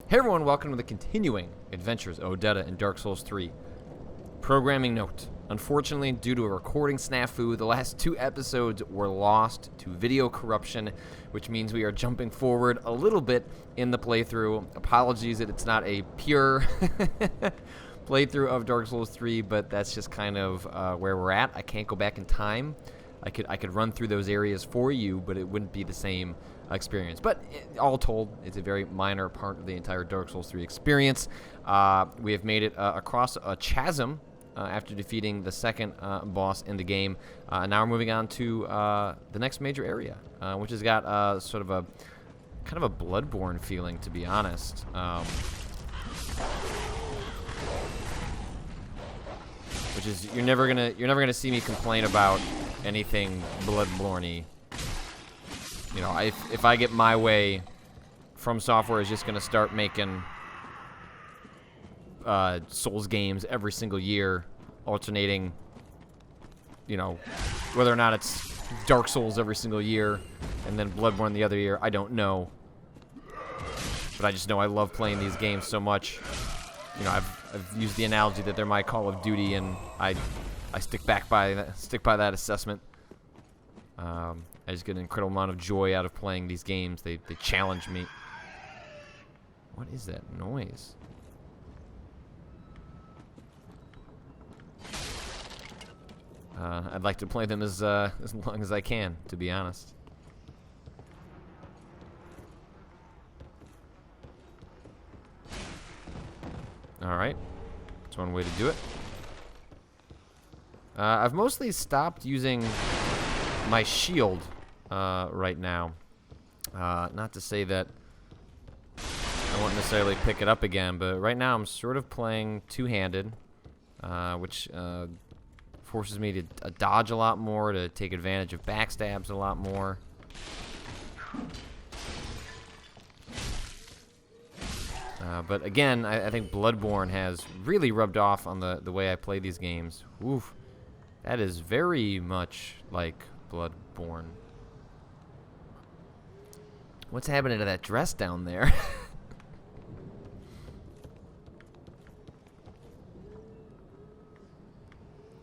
Hey everyone, welcome to the continuing adventures of Odetta in Dark Souls 3. Programming note. Unfortunately, due to a recording snafu, the last 2 episodes were lost to video corruption, which means we are jumping forward a little bit in the playthrough. Apologies that it's not a pure playthrough of Dark Souls 3, but that's just kind of where we're at. I can't go back in time. I could run through those areas for you, but it wouldn't be the same experience. But all told, it's a very minor part of the entire Dark Souls 3 experience. We have made it across a chasm after defeating the second boss in the game. Now we're moving on to the next major area, which has got sort of a kind of a Bloodborne feeling, to be honest. Which is you're never gonna see me complain about anything Bloodborne-y. You know, if I get my way, From Software is just going to start making Souls games every single year, alternating, you know, whether or not it's Dark Souls every single year and then Bloodborne the other year, I don't know. But I just know I love playing these games so much. You know, I've used the analogy that they're my Call of Duty, and I stick by that assessment. I just get an incredible amount of joy out of playing these games. They challenge me. What is that noise? I'd like to play them as long as I can, to be honest. Alright. That's one way to do it. I've mostly stopped using my shield right now. Not to say that I won't necessarily pick it up again, but right now I'm sort of playing two-handed, which forces me to dodge a lot more, to take advantage of backstabs a lot more. But again, I think Bloodborne has really rubbed off on the way I play these games. Oof. That is very much like Bloodborne. What's happening to that dress down there?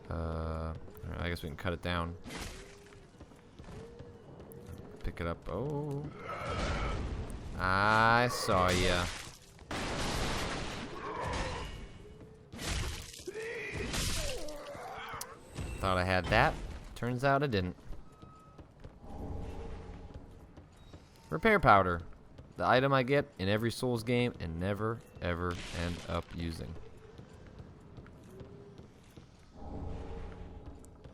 I guess we can cut it down. Pick it up. Oh. I saw ya. Thought I had that. Turns out I didn't. Repair powder. The item I get in every Souls game and never, ever end up using.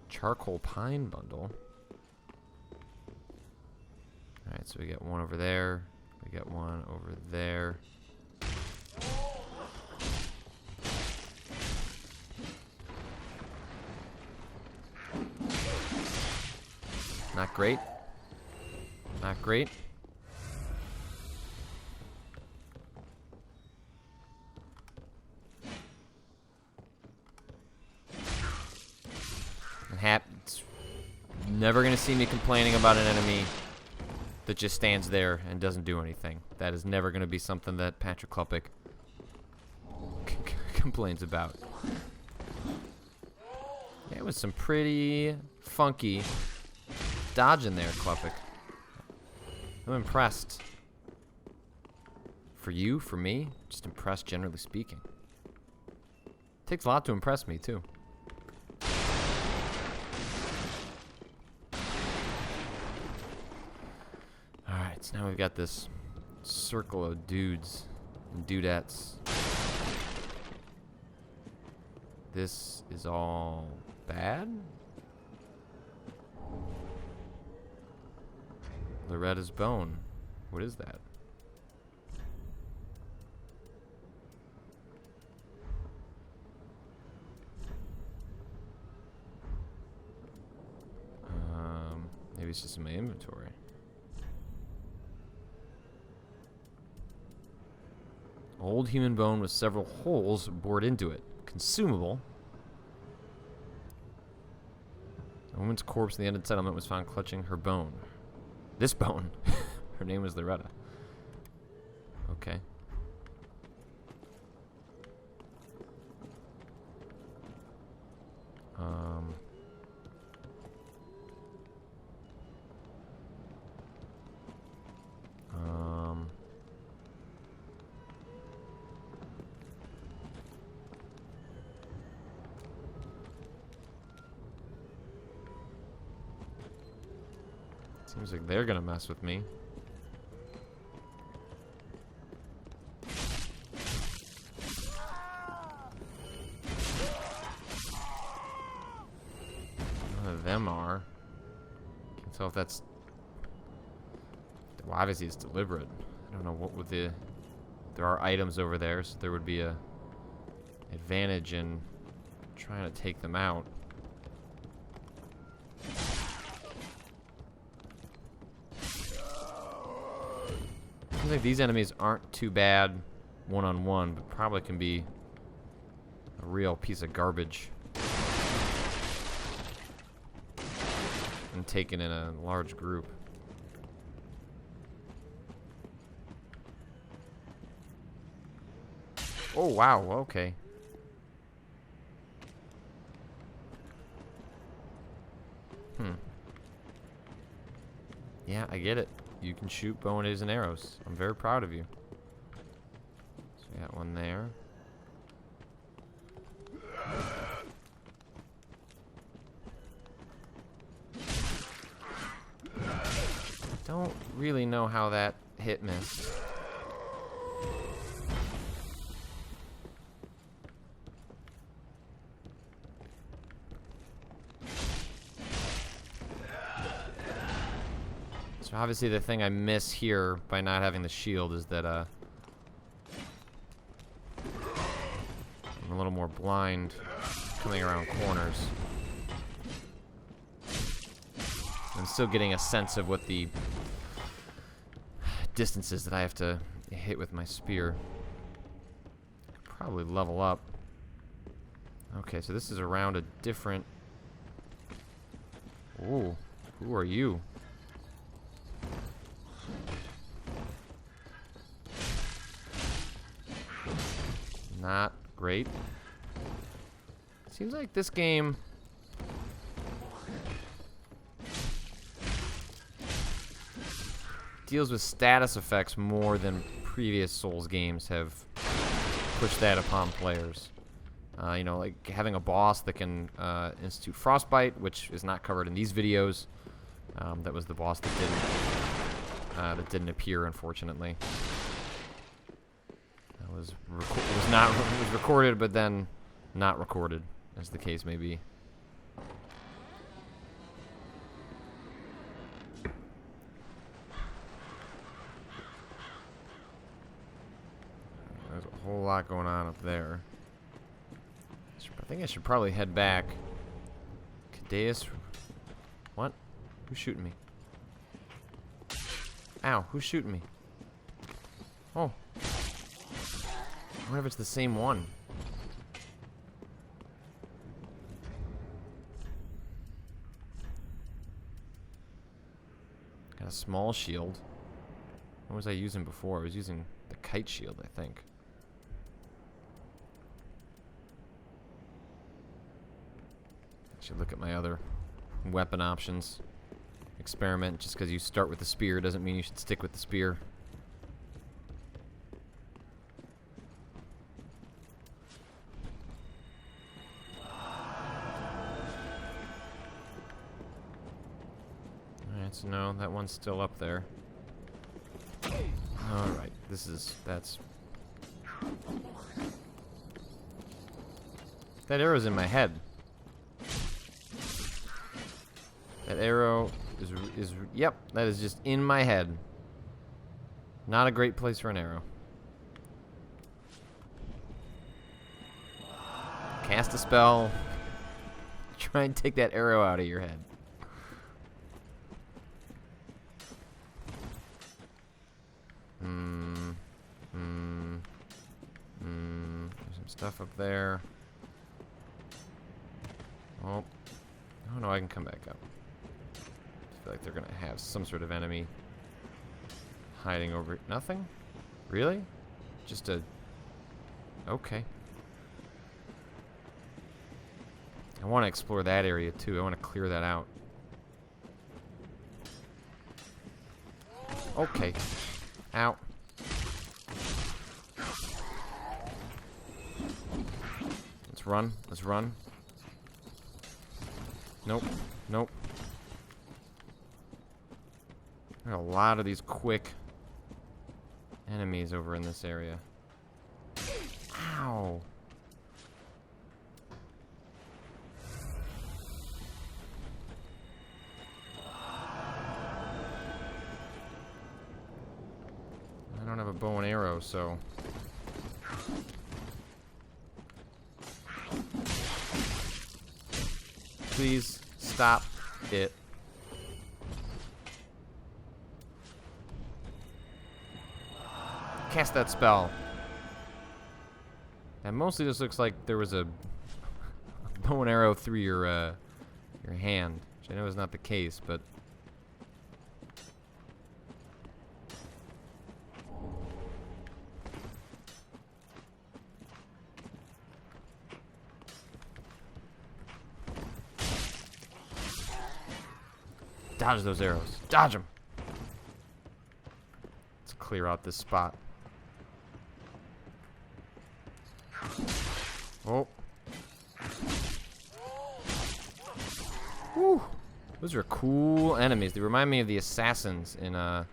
Charcoal pine bundle. Alright, so we get one over there. We get one over there. Not great. Not great. It's never going to see me complaining about an enemy that just stands there and doesn't do anything. That is never going to be something that Patrick Klepek complains about. Yeah, it was some pretty funky dodging there, Klepek. I'm impressed. For you, for me, just impressed generally speaking. Takes a lot to impress me, too. Alright, so now we've got this circle of dudes and dudettes. This is all bad? Loretta's bone. What is that? Maybe it's just in my inventory. Old human bone with several holes bored into it. Consumable. A woman's corpse in the Undead Settlement was found clutching her bone. This bone. Her name was Loretta. Okay. Um, um, Seems like they're gonna mess with me. None of them are. Can't tell if that's... Well, obviously it's deliberate. I don't know what would the... There are items over there, so there would be a advantage in trying to take them out. Seems like these enemies aren't too bad one-on-one, but probably can be a real piece of garbage. And taken in a large group. Oh, wow, okay. Yeah, I get it. You can shoot bow and arrows. I'm very proud of you. So we got one there. Don't really know how that hit missed. So obviously the thing I miss here by not having the shield is that I'm a little more blind coming around corners. I'm still getting a sense of what the distances that I have to hit with my spear. Probably level up. Okay, so this is around a different... Ooh, who are you? Not great. Seems like this game deals with status effects more than previous Souls games have pushed that upon players. You know, like having a boss that can institute frostbite, which is not covered in these videos. That was the boss that didn't appear, unfortunately. Was recorded, but then not recorded, as the case may be. There's a whole lot going on up there. I think I should probably head back. Cadeus, what? Who's shooting me? Ow! Who's shooting me? Oh. I wonder if it's the same one. Got a small shield. What was I using before? I was using the kite shield, I think. I should look at my other weapon options. Experiment. Just because you start with the spear doesn't mean you should stick with the spear. So no, that one's still up there. Alright, that's... That arrow's in my head. That arrow is yep, that is just in my head. Not a great place for an arrow. Cast a spell. Try and take that arrow out of your head. There's some stuff up there. Oh. Oh no, I can come back up. I feel like they're gonna have some sort of enemy hiding over... Nothing? Really? Just a... Okay. I want to explore that area too. I want to clear that out. Okay. Ow. Let's run. Let's run. Nope. Nope. There are a lot of these quick enemies over in this area. Ow. I don't have a bow and arrow, so... Please stop it. Cast that spell. That mostly just looks like there was a bow and arrow through your hand, which I know is not the case, but dodge those arrows. Dodge them. Let's clear out this spot. Oh. Woo. Those are cool enemies. They remind me of the assassins in, was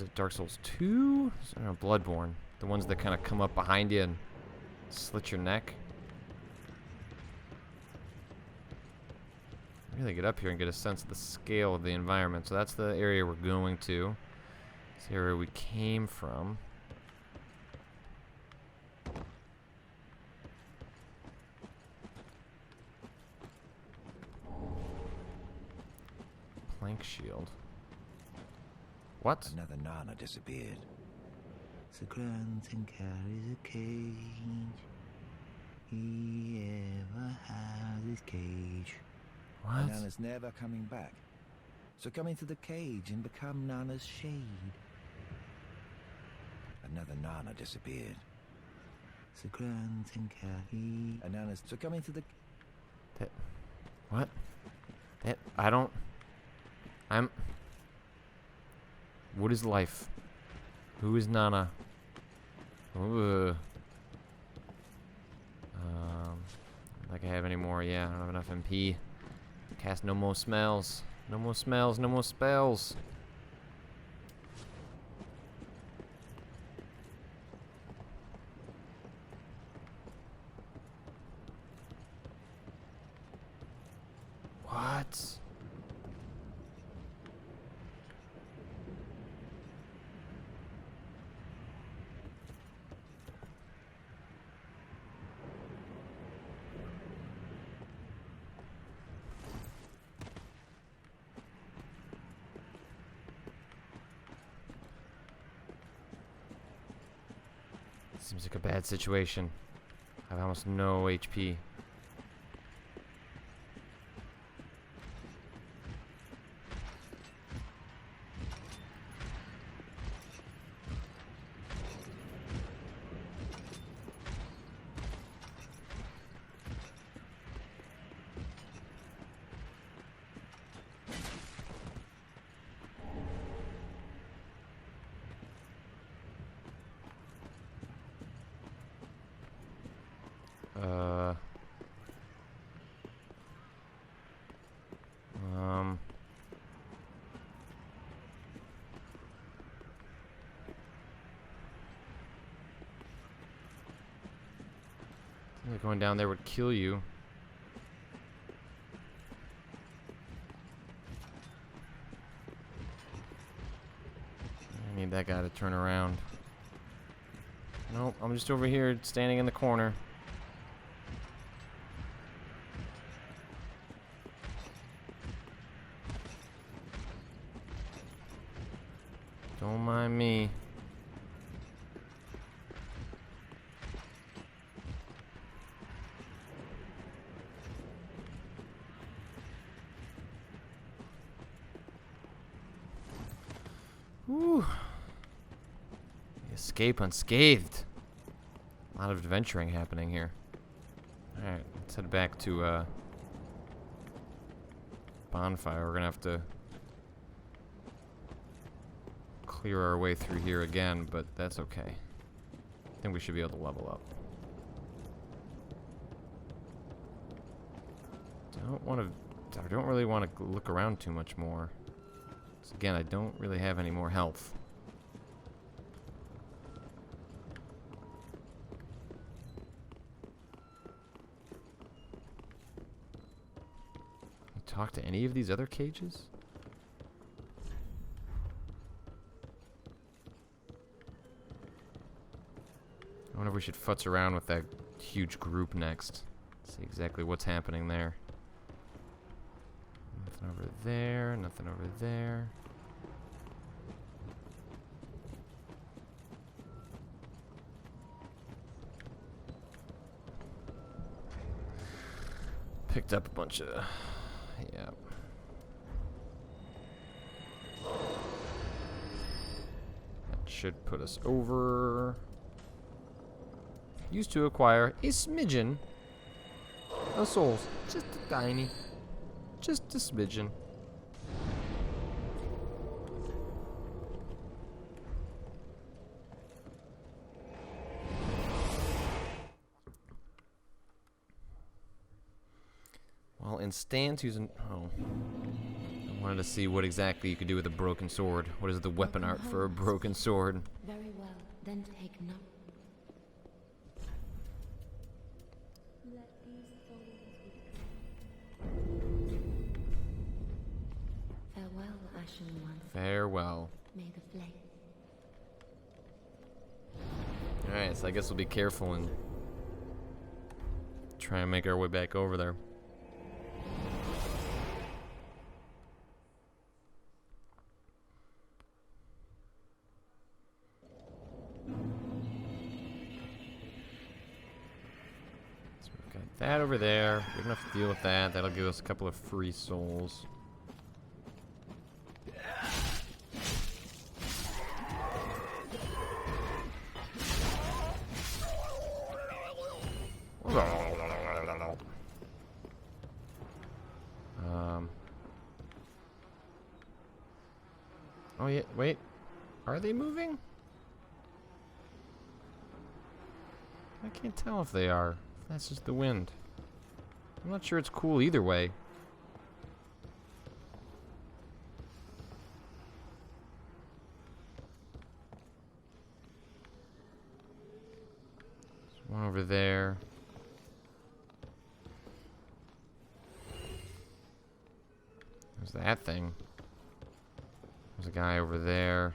it Dark Souls 2? I don't know, Bloodborne. The ones that kind of come up behind you and slit your neck. Really get up here and get a sense of the scale of the environment. So that's the area we're going to. It's the area we came from. Plank shield. What? Another Nana disappeared. The grunting carries a cage. He ever has his cage. What? Nana's never coming back. So come into the cage and become Nana's shade. Another Nana disappeared. The grunting carry. And Nana's so come into the. That, what? That I don't. I'm. What is life? Who is Nana? Like I have any more? Yeah, I don't have enough MP. Cast no more smells. No more smells. No more spells. What? Seems like a bad situation. I have almost no HP. Going down there would kill you. I need that guy to turn around. Nope, I'm just over here standing in the corner. Don't mind me. Whew. Escape unscathed. A lot of adventuring happening here. Alright, let's head back to bonfire. We're gonna have to clear our way through here again, but that's okay. I think we should be able to level up. I don't really want to look around too much more. So again, I don't really have any more health. Talk to any of these other cages? I wonder if we should futz around with that huge group next. See exactly what's happening there. Nothing over there, nothing over there. Picked up a bunch of... yeah. That should put us over. Used to acquire a smidgen of souls. Just a tiny. Just a smidgen. Well, in Stan's using... oh. I wanted to see what exactly you could do with a broken sword. What is the weapon art for a broken sword? Very well, then take note. Let these souls be farewell, Ashen One. Farewell. May the flame. Alright, so I guess we'll be careful and try and make our way back over there. That over there. We don't have to deal with that. That'll give us a couple of free souls. Oh yeah, wait. Are they moving? I can't tell if they are. That's just the wind. I'm not sure it's cool either way. There's one over there. There's that thing. There's a guy over there.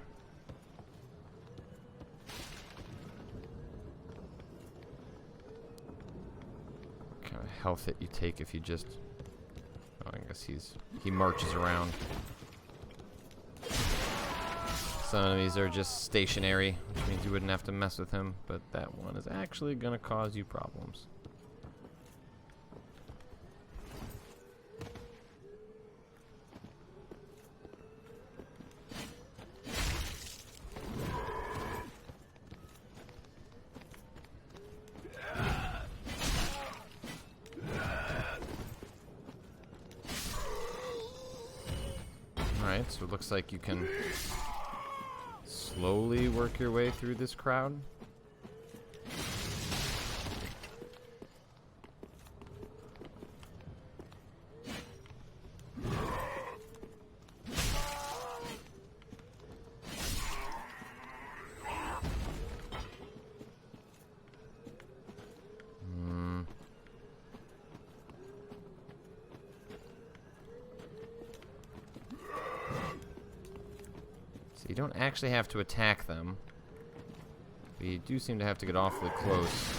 Health that you take if you just... oh, I guess he marches around. Some enemies are just stationary, which means you wouldn't have to mess with him, but that one is actually gonna cause you problems. Alright, so it looks like you can slowly work your way through this crowd. You don't actually have to attack them. But you do seem to have to get awfully close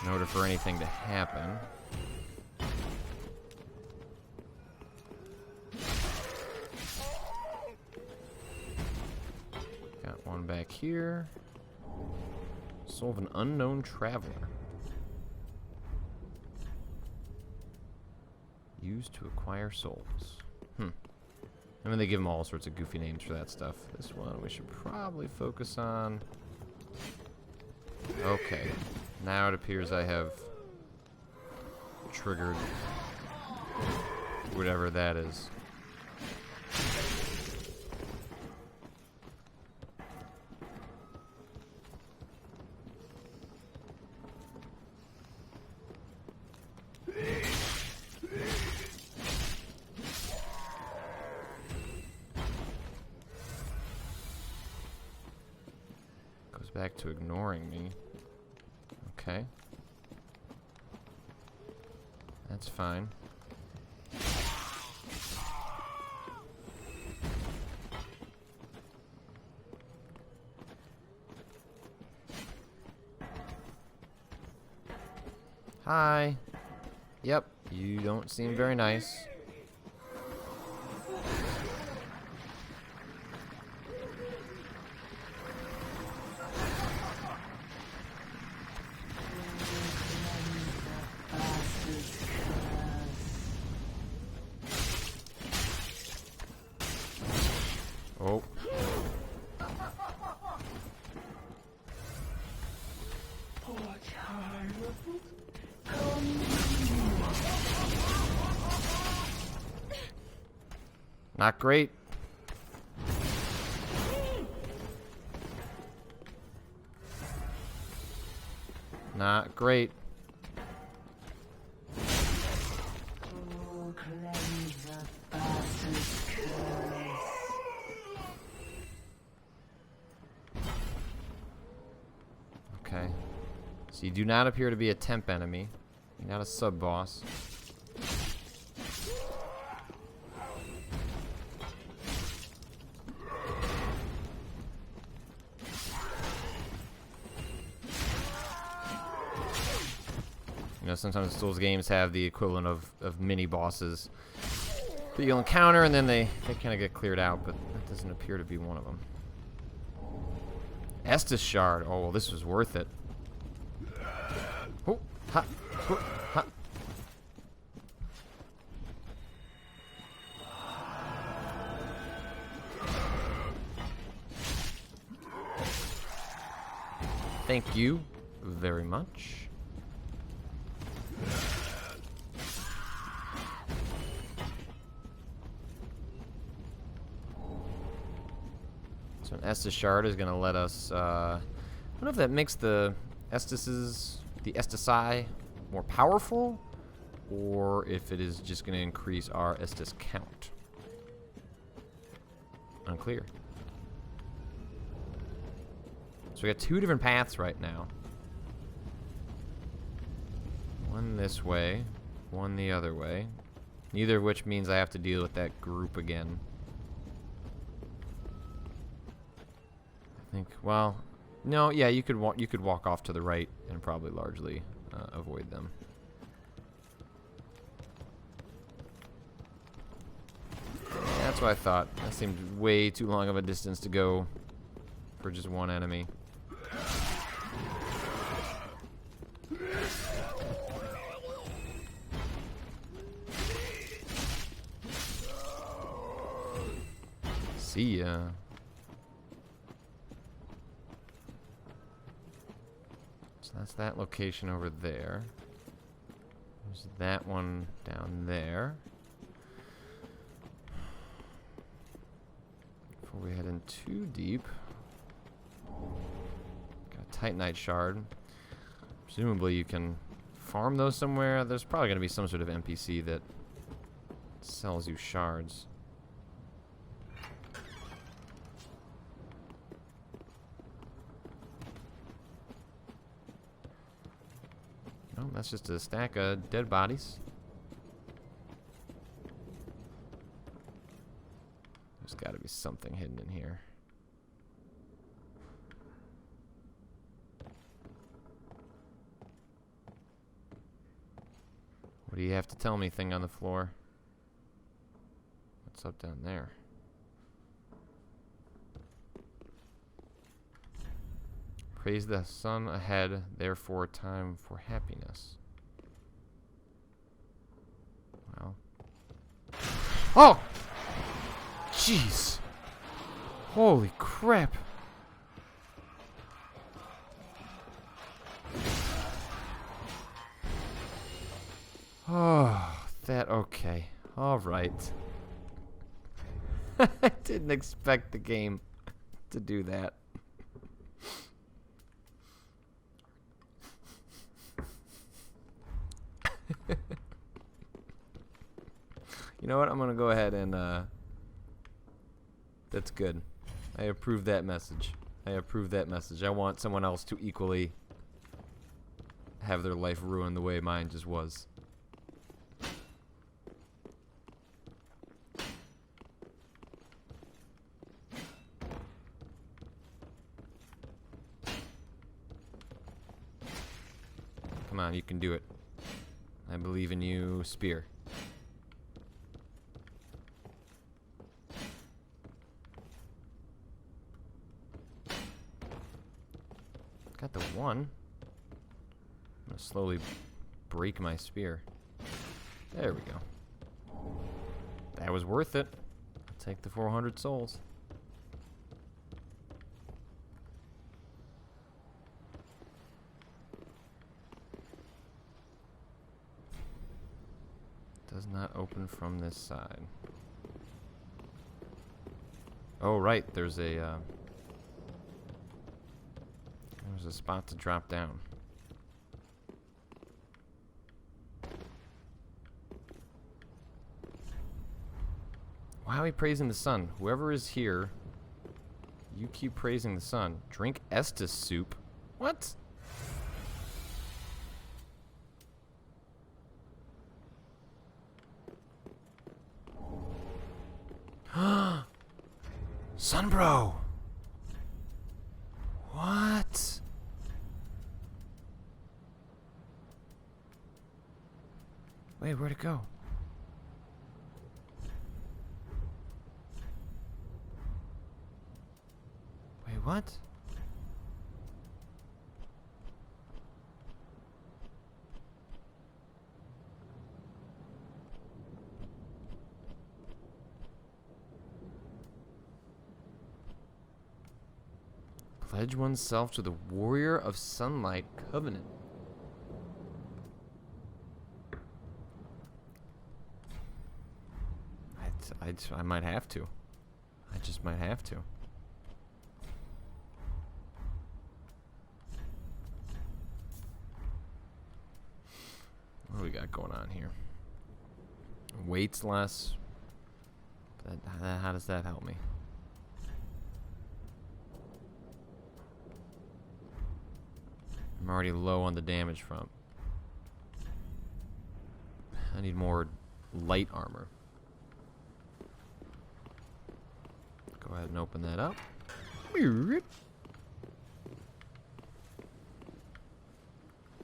in order for anything to happen. Got one back here. Soul of an unknown traveler. Used to acquire souls. I mean, they give them all sorts of goofy names for that stuff. This one we should probably focus on. Okay. Now it appears I have triggered whatever that is. Goes back to ignoring me. Okay. That's fine. Hi. Yep, you don't seem very nice. Oh. Not great. Not great. Okay. So you do not appear to be a temp enemy. You're not a sub-boss. You know, sometimes Souls games have the equivalent of mini-bosses that you'll encounter, and then they kind of get cleared out, but that doesn't appear to be one of them. Estus Shard. Oh, well, this was worth it. Oh, ha, oh, ha. Thank you very much. So an Estus Shard is going to let us, I don't know if that makes the Estusi more powerful, or if it is just going to increase our Estus count. Unclear. So we got two different paths right now. One this way, one the other way. Neither of which means I have to deal with that group again. I think, well, no, yeah, you could walk off to the right and probably largely avoid them. Yeah, that's what I thought. That seemed way too long of a distance to go for just one enemy. See ya. So that's that location over there. There's that one down there. Before we head in too deep. Got a Titanite Shard. Presumably you can farm those somewhere. There's probably going to be some sort of NPC that sells you shards. No, that's just a stack of dead bodies. There's got to be something hidden in here. What do you have to tell me, thing on the floor? What's up down there? Praise the sun ahead, therefore time for happiness. Well. Oh! Jeez. Holy crap. Oh, that okay. All right. I didn't expect the game to do that. You know what? I'm going to go ahead and that's good. I approve that message. I approve that message. I want someone else to equally have their life ruined the way mine just was. Come on, you can do it. I believe in you, spear. Got the one. I'm gonna slowly break my spear. There we go. That was worth it. I'll take the 400 souls. Does not open from this side. Oh, right. There's a spot to drop down. Why are we praising the sun? Whoever is here, you keep praising the sun. Drink Estus soup. What? Sunbro! What? Wait, where'd it go? Wait, what? Pledge oneself to the Warrior of Sunlight Covenant. I might have to. I just might have to. What do we got going on here? Weights less. How does that help me? I'm already low on the damage front. I need more light armor. Go ahead and open that up.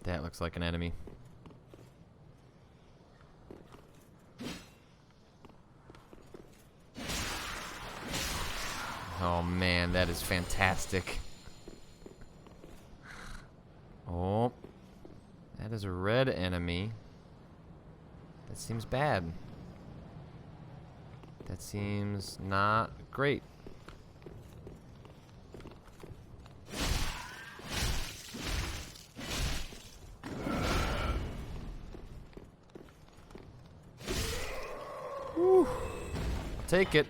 That looks like an enemy. Oh man, that is fantastic. Oh, that is a red enemy. That seems bad. That seems not great. Whew. I'll take it.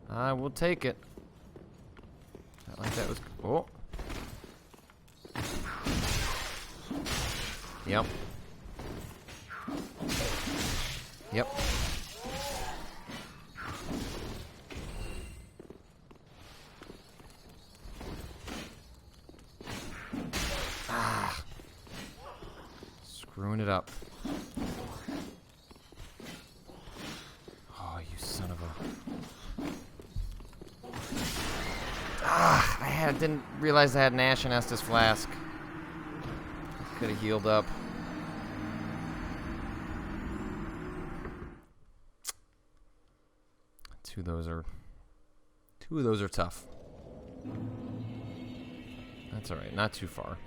I will take it. Not like that was. Oh. Yep. Yep. Ah. Screwing it up. Oh, you son of a. Ah, didn't realize I had an Ashen Estus flask. Could have healed up. Two of those are tough. That's all right. Not too far.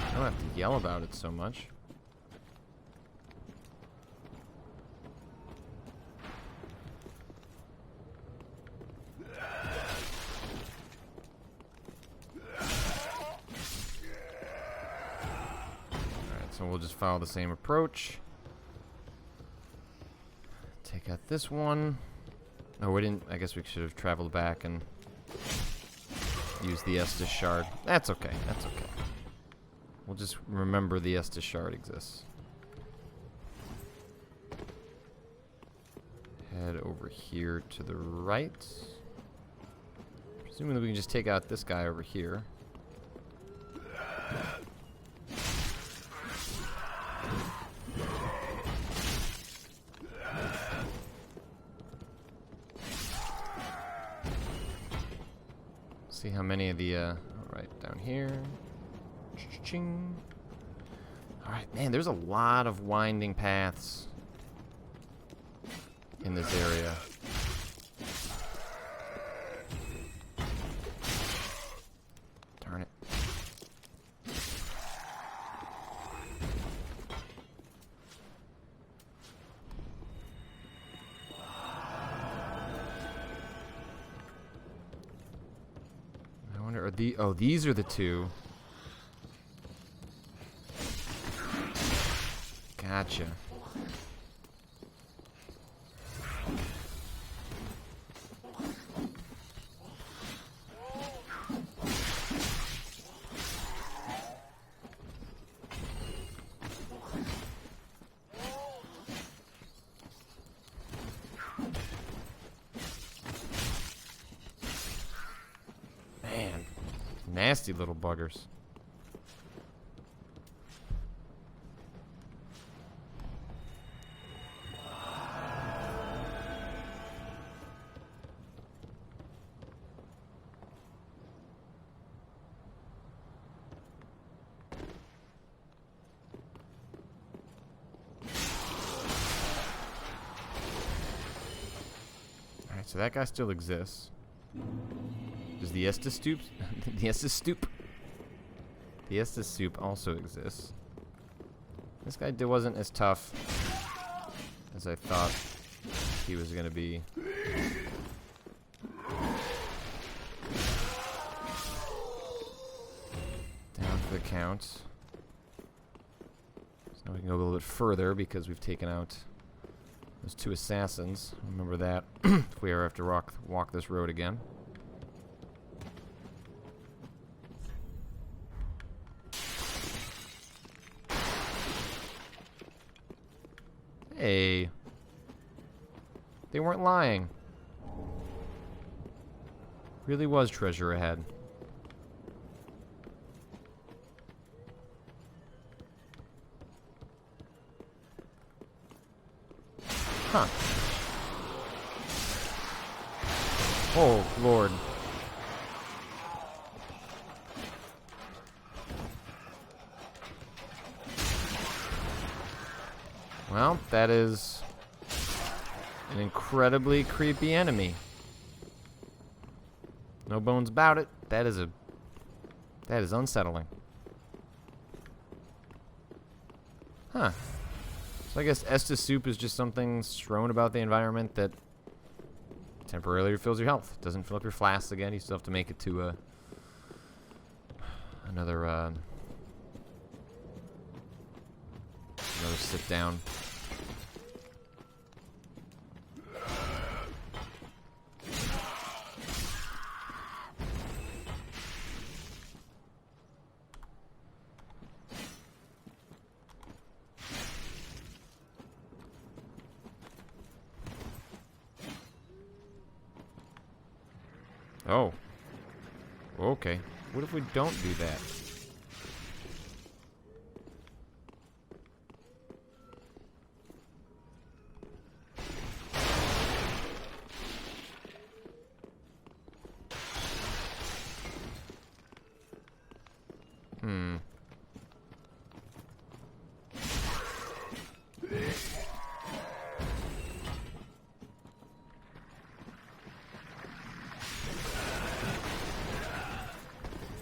I don't have to yell about it so much. So we'll just follow the same approach. Take out this one. Oh, we didn't. I guess we should have traveled back and used the Estus shard. That's okay. That's okay. We'll just remember the Estus shard exists. Head over here to the right. Presuming that we can just take out this guy over here. See how many of the, alright, down here. Ching. Alright, man, there's a lot of winding paths in this area. Darn it. I wonder, oh, these are the two. Gotcha. Man, nasty little buggers. So that guy still exists. Does the Estus Stoop? The Estus Stoop? The Estus Stoop also exists. This guy wasn't as tough as I thought he was going to be. Down for the count. So now we can go a little bit further because we've taken out those two assassins. Remember that if we ever have to walk this road again. Hey. They weren't lying. Really was treasure ahead. Huh. Oh, Lord. Well, that is an incredibly creepy enemy. No bones about it. That is unsettling. Huh. So I guess Estus Soup is just something strewn about the environment that temporarily refills your health. Doesn't fill up your flasks again. You still have to make it to another sit down. Oh. Okay. What if we don't do that?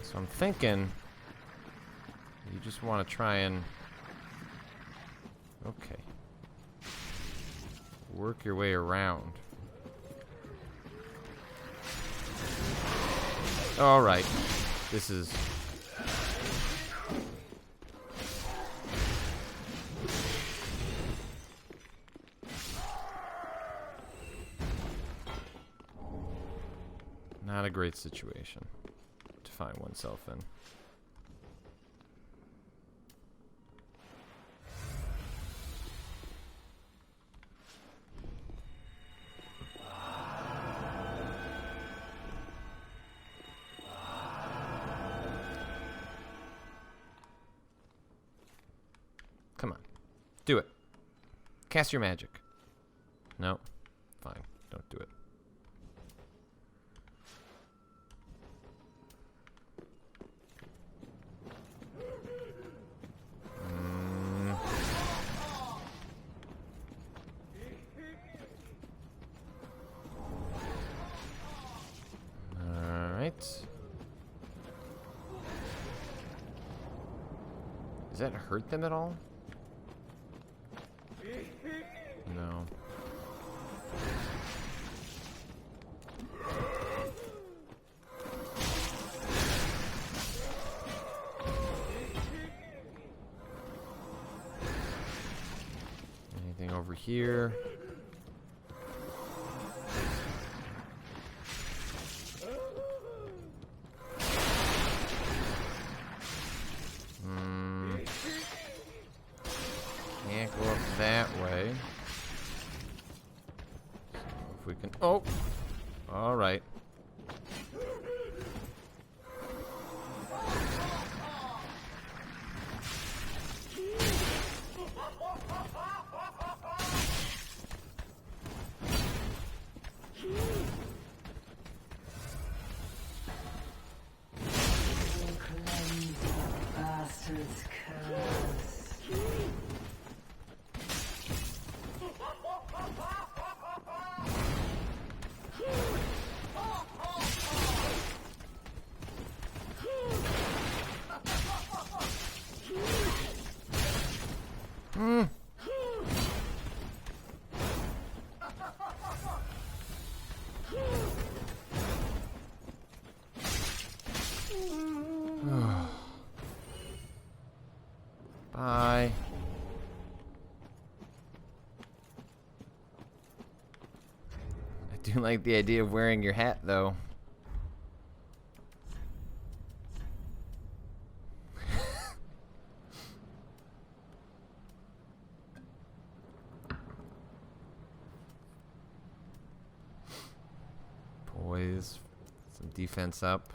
So I'm thinking you just want to try and work your way around. All right. This is Not a great situation to find oneself in. Come on. Do it. Cast your magic. No. Fine. Don't do it. Alright. Does that hurt them at all? No. Anything over here? Can't go up that way. So if we can... Oh! Alright. Bastard's curse. Bye. I do like the idea of wearing your hat, though. Poise. Some defense up.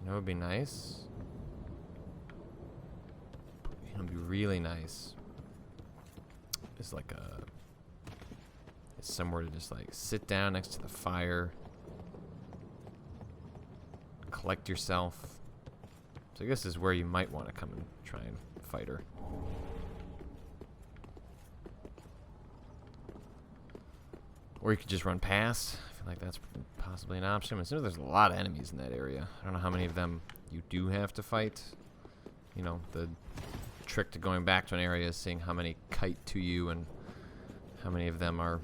You know, it'd be nice. You know, it'd be really nice. It's like it's somewhere to just like sit down next to the fire, collect yourself. So I guess this is where you might want to come and try and fight her. Or you could just run past. I feel like that's possibly an option. As soon as there's a lot of enemies in that area. I don't know how many of them you do have to fight. You know, the trick to going back to an area is seeing how many kite to you and how many of them are...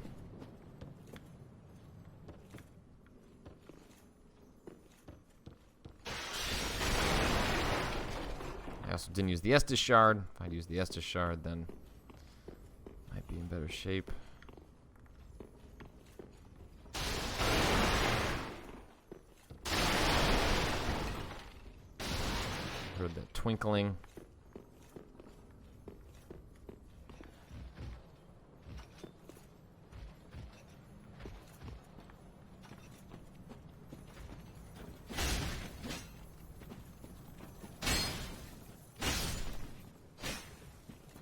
I also didn't use the Estus Shard. If I'd used the Estus Shard, then might be in better shape. Heard that twinkling.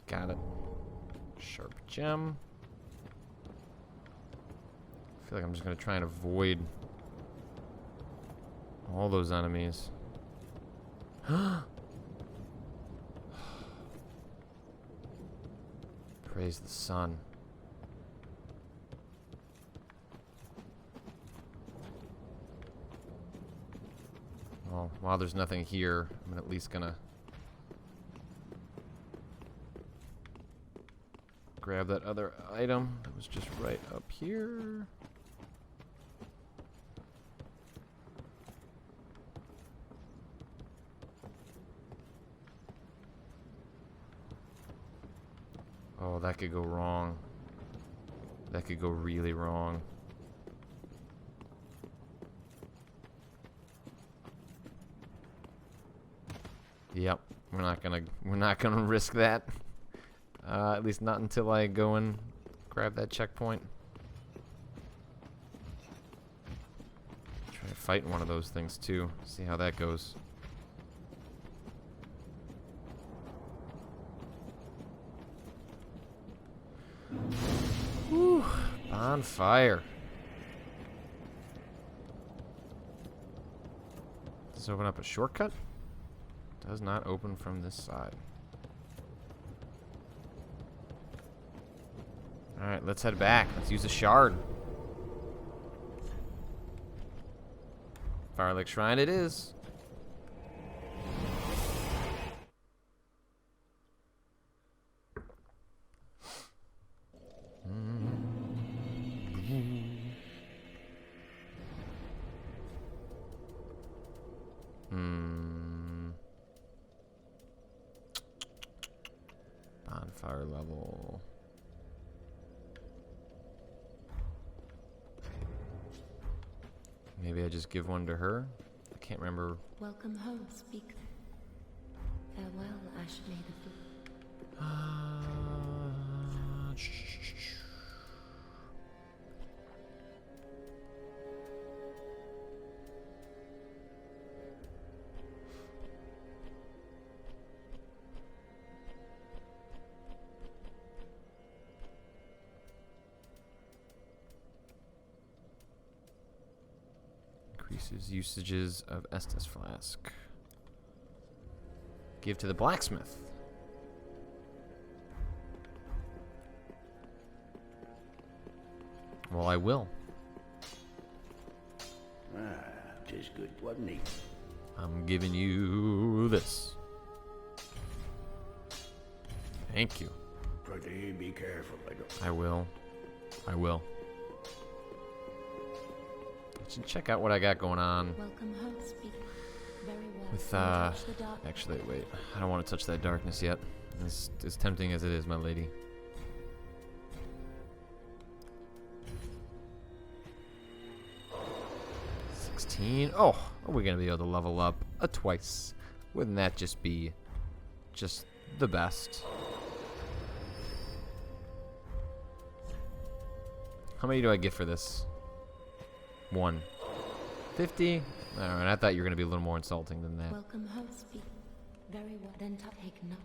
Got it. Sharp gem. I feel like I'm just going to try and avoid all those enemies. Praise the sun. Well, while there's nothing here, I'm at least gonna grab that other item that was just right up here. Oh, that could go wrong. That could go really wrong. Yep, we're not gonna risk that. At least not until I go and grab that checkpoint. Try to fight one of those things too. See how that goes. Whew, bonfire. Does this open up a shortcut? Does not open from this side. Alright, let's head back. Let's use a shard. Firelink Shrine it is. Bonfire level. Maybe I just give one to her? I can't remember. Welcome home, speak. Farewell, ash made of blue. Increases usages of Estus Flask. Give to the blacksmith. Well, I will. Ah, tis good, wasn't he? I'm giving you this. Thank you. Pretty be careful, I don't. I will. I will. Let's check out what I got going on. Welcome home, speak. Very well. With, Don't touch the dark. actually, wait. I don't want to touch that darkness yet. As tempting as it is, my lady. Oh, are we gonna be able to level up twice? Wouldn't that just be just the best? How many do I get for this? 1. 50? Alright, I thought you were gonna be a little more insulting than that. Welcome home, speak. Very well. Then take note.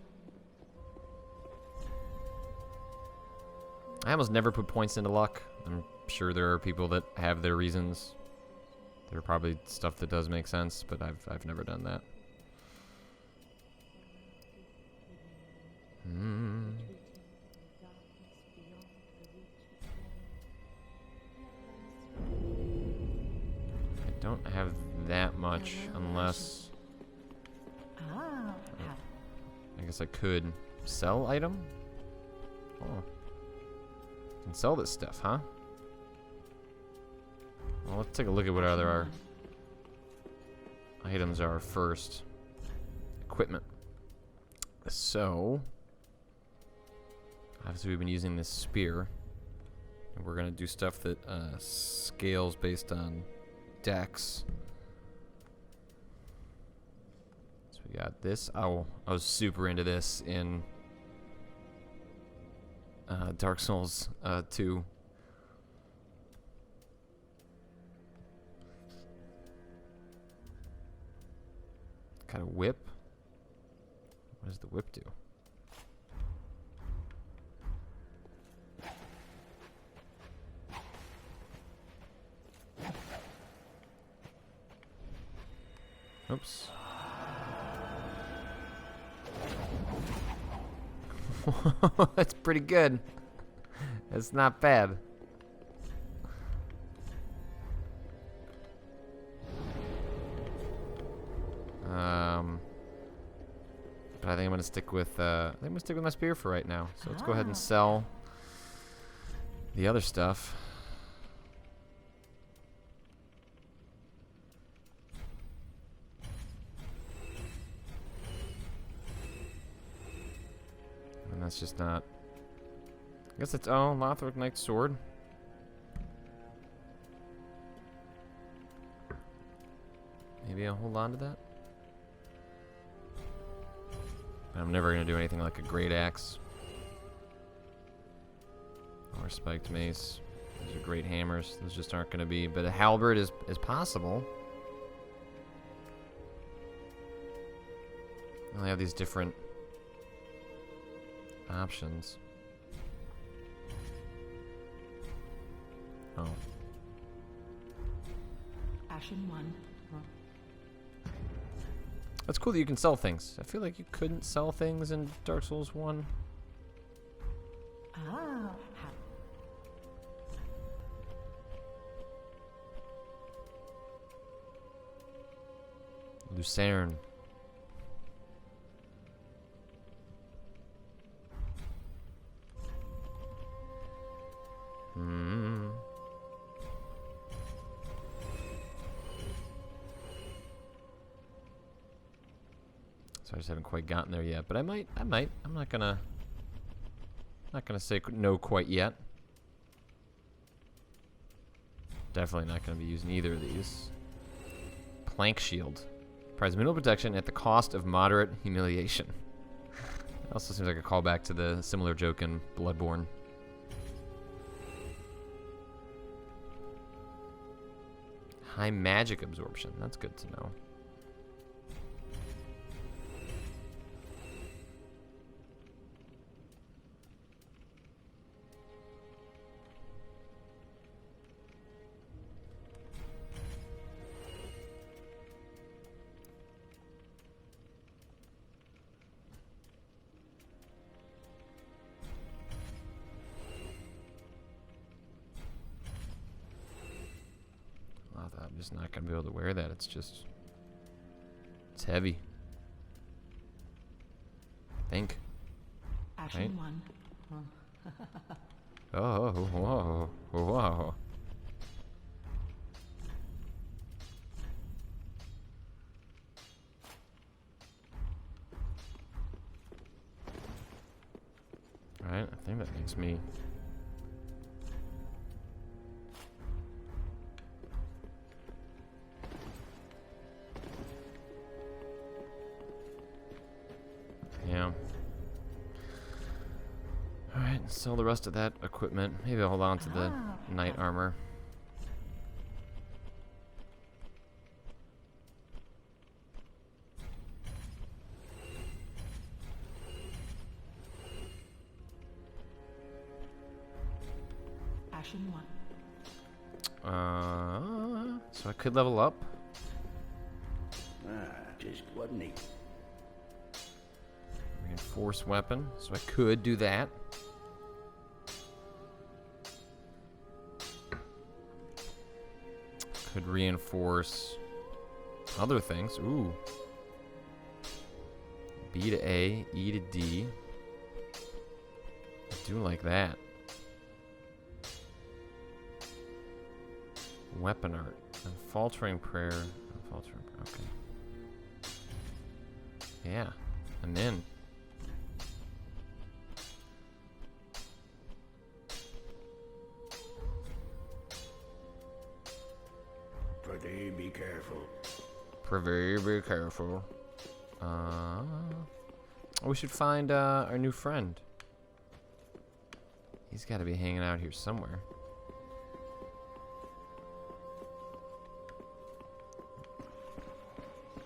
I almost never put points into luck. I'm sure there are people that have their reasons. There are probably stuff that does make sense, but I've never done that. I don't have that much unless I guess I could sell item. Oh, I can sell this stuff, huh? Well, let's take a look at what other our items are first. Equipment. So, obviously we've been using this spear. And we're going to do stuff that scales based on dex. So we got this. Oh, I was super into this in Dark Souls 2. Got a whip. What does the whip do? Oops. That's pretty good. That's not bad. But I think I'm gonna stick with my spear for right now. So let's go ahead and sell the other stuff. And that's just not guess it's Lothric Knight's sword. Maybe I'll hold on to that. I'm never gonna do anything like a great axe or spiked mace. Those are great hammers. Those just aren't gonna be. But a halberd is possible. I have these different options. Oh. Ashen one. That's cool that you can sell things. I feel like you couldn't sell things in Dark Souls 1. Ah. Lucerne. Hmm. So I just haven't quite gotten there yet, but I might. I'm not gonna say no quite yet. Definitely not gonna be using either of these. Plank shield. Provides minimal protection at the cost of moderate humiliation. It also seems like a callback to the similar joke in Bloodborne. High magic absorption. That's good to know. I'm just not gonna be able to wear that. It's heavy. I think. Ashen Right? one. Oh, whoa, whoa. Alright, I think that makes me. Yeah. Alright, sell the rest of that equipment. Maybe I'll hold on to the knight armor. Ashen one. So I could level up. Just wasn't he? Reinforce weapon, so I could do that. Could reinforce other things. Ooh. B to A, E to D. I do like that. Weapon art. Unfaltering prayer. Okay. Yeah. I'm in. Pretty be careful. Be careful. We should find our new friend. He's got to be hanging out here somewhere.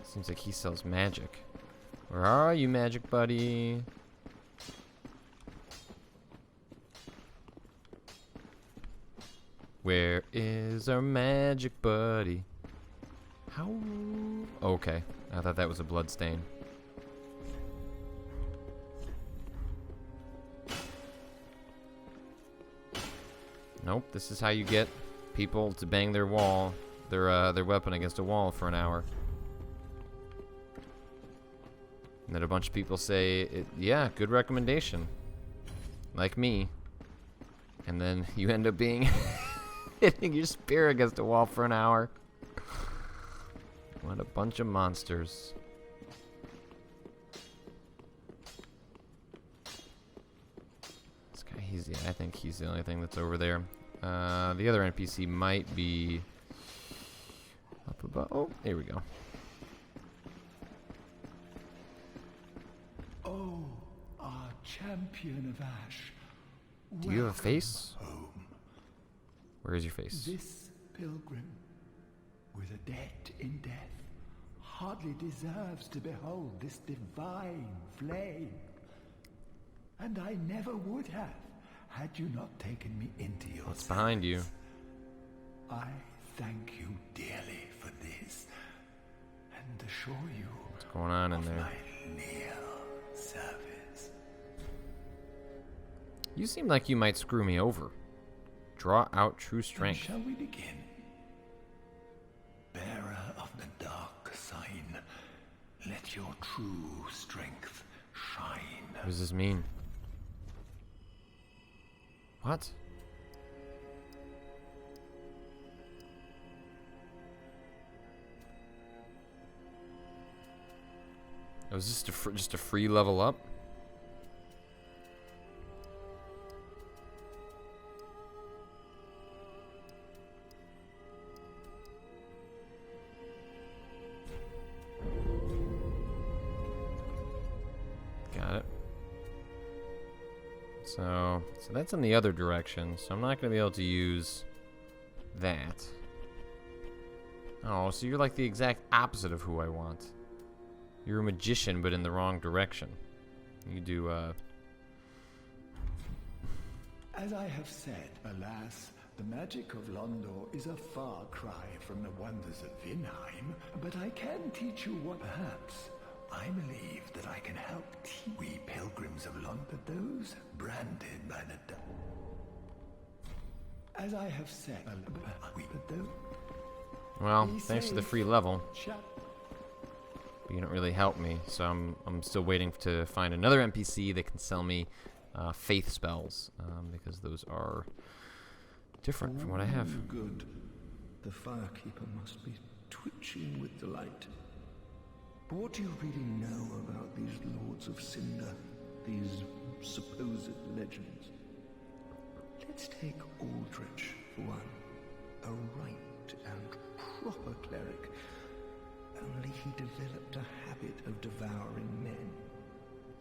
Seems like he sells magic. Where are you, magic buddy? Where is our magic buddy? How? Okay, I thought that was a blood stain. Nope, this is how you get people to bang their weapon against a wall for an hour. And then a bunch of people say, yeah, good recommendation. Like me. And then you end up being hitting your spear against a wall for an hour. What a bunch of monsters. This guy, I think key's the only thing that's over there. The other NPC might be up above. Oh, here we go. Oh, our champion of Ash. Do you have a face? Home. Where is your face? This pilgrim, with a debt in death, hardly deserves to behold this divine flame. And I never would have, had you not taken me into your What's behind you? I thank you dearly for this, and assure you What's going on in of there? my leal service. You seem like you might screw me over. Draw out true Then strength. shall we begin? Bearer of the dark sign, let your true strength shine. What does this mean? What? Oh, is this just a free level up? Got it. So that's in the other direction, so I'm not going to be able to use that. Oh, so you're like the exact opposite of who I want. You're a magician, but in the wrong direction. You do, As I have said, alas, the magic of Londor is a far cry from the wonders of Vinheim, but I can teach you what perhaps. I believe that I can help we pilgrims of Londor, those branded by the As I have said, well, thanks to the free level. But you don't really help me, so I'm still waiting to find another NPC that can sell me faith spells, because those are different from what I have. Good. The firekeeper must be twitching with delight. But what do you really know about these lords of Cinder, these supposed legends? Let's take Aldrich for one, a right and proper cleric. Only he developed a habit of devouring men.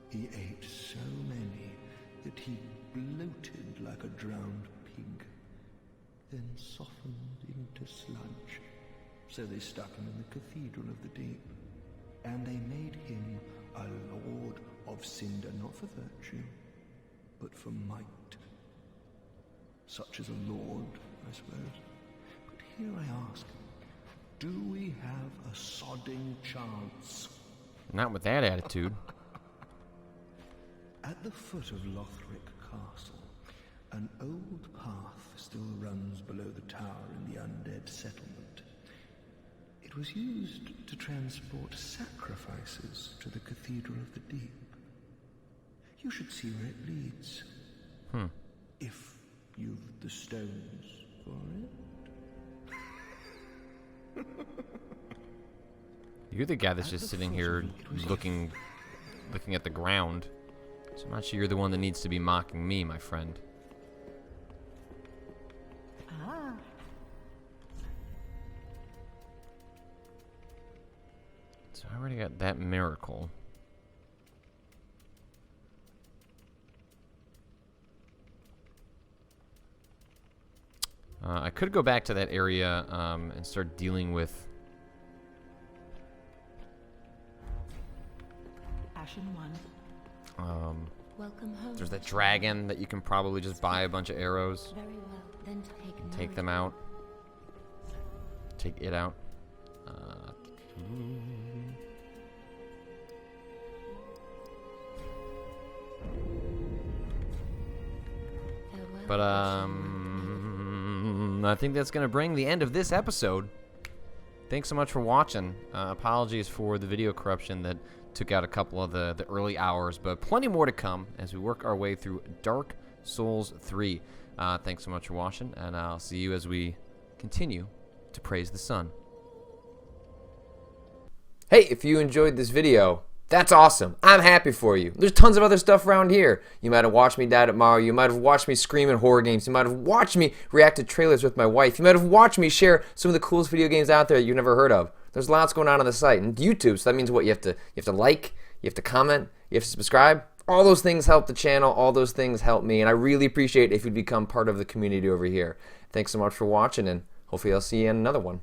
He ate so many that he bloated like a drowned pig, then softened into sludge. So they stuck him in the Cathedral of the Deep, and they made him a lord of Cinder, not for virtue, but for might. Such as a lord, I suppose. But here I ask, do we have a sodding chance? Not with that attitude. At the foot of Lothric Castle, an old path still runs below the tower in the Undead Settlement. It was used to transport sacrifices to the Cathedral of the Deep. You should see where it leads. If you've the stones for it. You're the guy that's just sitting here looking at the ground. So I'm not sure you're the one that needs to be mocking me, my friend. Ah. So I already got that miracle. I could go back to that area and start dealing with... Ashen 1. Welcome home. There's that dragon that you can probably just buy a bunch of arrows. Very well. Then Take them out. Take it out. Farewell, But I think that's gonna bring the end of this episode. Thanks so much for watching. Apologies for the video corruption that took out a couple of the early hours, but plenty more to come as we work our way through Dark Souls 3. Thanks so much for watching, and I'll see you as we continue to praise the sun. Hey, if you enjoyed this video, That's awesome. I'm happy for you. There's tons of other stuff around here. You might have watched me dad at Mario. You might have watched me scream at horror games. You might have watched me react to trailers with my wife. You might have watched me share some of the coolest video games out there you've never heard of. There's lots going on the site. And YouTube, so that means what? You have to like, you have to comment, you have to subscribe. All those things help the channel. All those things help me. And I really appreciate it if you'd become part of the community over here. Thanks so much for watching, and hopefully I'll see you in another one.